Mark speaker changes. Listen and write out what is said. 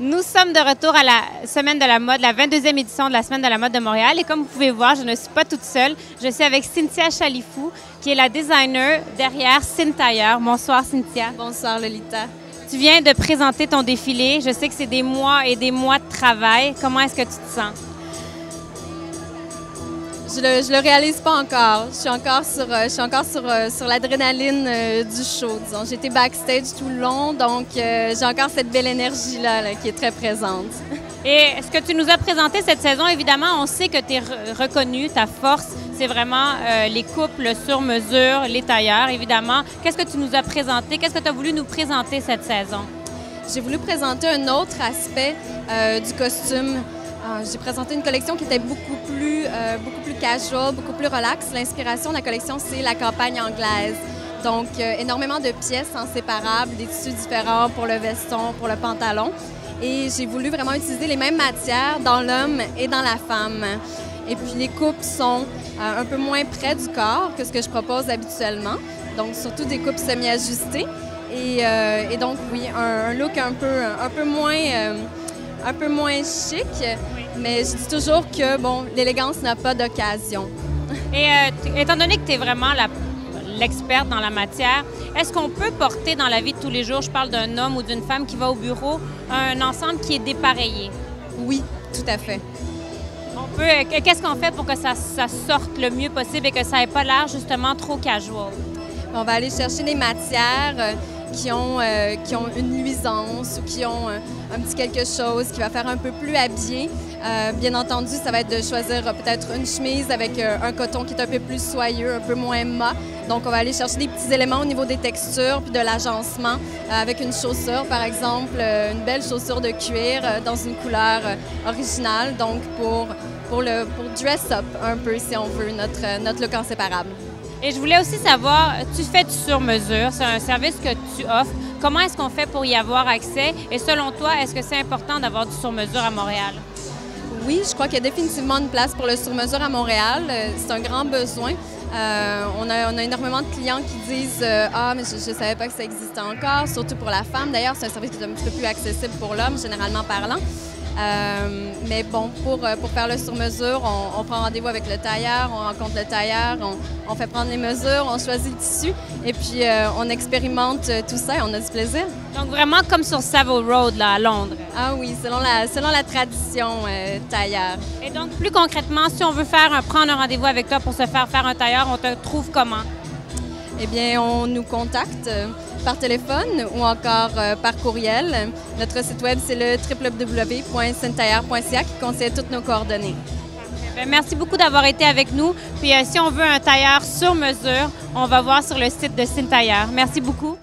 Speaker 1: Nous sommes de retour à la Semaine de la mode, la 22e édition de la Semaine de la mode de Montréal. Et comme vous pouvez voir, je ne suis pas toute seule. Je suis avec Cynthia Chalifou, qui est la designer derrière Syntailleur. Bonsoir, Cynthia.
Speaker 2: Bonsoir, Lolita.
Speaker 1: Tu viens de présenter ton défilé. Je sais que c'est des mois et des mois de travail. Comment est-ce que tu te sens?
Speaker 2: Je le réalise pas encore. Je suis encore sur l'adrénaline du show, disons. J'étais backstage tout le long, donc j'ai encore cette belle énergie-là qui est très présente.
Speaker 1: Et ce que tu nous as présenté cette saison, évidemment, on sait que tu es reconnue, ta force, c'est vraiment les couples sur mesure, les tailleurs, évidemment. Qu'est-ce que tu nous as présenté? Qu'est-ce que tu as voulu nous présenter cette saison?
Speaker 2: J'ai voulu présenter un autre aspect du costume. J'ai présenté une collection qui était beaucoup plus casual, beaucoup plus relax. L'inspiration de la collection, c'est la campagne anglaise. Donc, énormément de pièces inséparables, des tissus différents pour le veston, pour le pantalon. Et j'ai voulu vraiment utiliser les mêmes matières dans l'homme et dans la femme. Et puis, les coupes sont un peu moins près du corps que ce que je propose habituellement. Donc, surtout des coupes semi-ajustées. Et donc, oui, un look un peu moins chic, mais je dis toujours que, bon, l'élégance n'a pas d'occasion.
Speaker 1: Et étant donné que tu es vraiment l'experte dans la matière, est-ce qu'on peut porter dans la vie de tous les jours, je parle d'un homme ou d'une femme qui va au bureau, un ensemble qui est dépareillé?
Speaker 2: Oui, tout à fait.
Speaker 1: Qu'est-ce qu'on fait pour que ça sorte le mieux possible et que ça n'ait pas l'air justement trop casual?
Speaker 2: On va aller chercher des matières qui ont une luisance ou qui ont un petit quelque chose qui va faire un peu plus habillé. Bien entendu, ça va être de choisir peut-être une chemise avec un coton qui est un peu plus soyeux, un peu moins mat. Donc, on va aller chercher des petits éléments au niveau des textures puis de l'agencement avec une chaussure, par exemple, une belle chaussure de cuir dans une couleur originale, donc pour dress up un peu, si on veut, notre look inséparable.
Speaker 1: Et je voulais aussi savoir, tu fais du sur-mesure, c'est un service que tu offres. Comment est-ce qu'on fait pour y avoir accès? Et selon toi, est-ce que c'est important d'avoir du sur-mesure à Montréal?
Speaker 2: Oui, je crois qu'il y a définitivement une place pour le sur-mesure à Montréal. C'est un grand besoin. On a énormément de clients qui disent « Ah, mais je ne savais pas que ça existait encore », surtout pour la femme. D'ailleurs, c'est un service qui est un petit peu plus accessible pour l'homme, généralement parlant. Mais bon, pour faire le sur-mesure, on prend rendez-vous avec le tailleur, on rencontre le tailleur, on fait prendre les mesures, on choisit le tissu et puis on expérimente tout ça et on a du plaisir.
Speaker 1: Donc vraiment comme sur Savile Road là, à Londres.
Speaker 2: Ah oui, selon la tradition tailleur.
Speaker 1: Et donc plus concrètement, si on veut prendre un rendez-vous avec toi pour se faire un tailleur, on te trouve comment?
Speaker 2: Eh bien, on nous contacte par téléphone ou encore par courriel. Notre site web, c'est le www.syntailleur.ca qui contient toutes nos coordonnées.
Speaker 1: Bien, merci beaucoup d'avoir été avec nous. Puis si on veut un tailleur sur mesure, on va voir sur le site de Syntailleur. Merci beaucoup.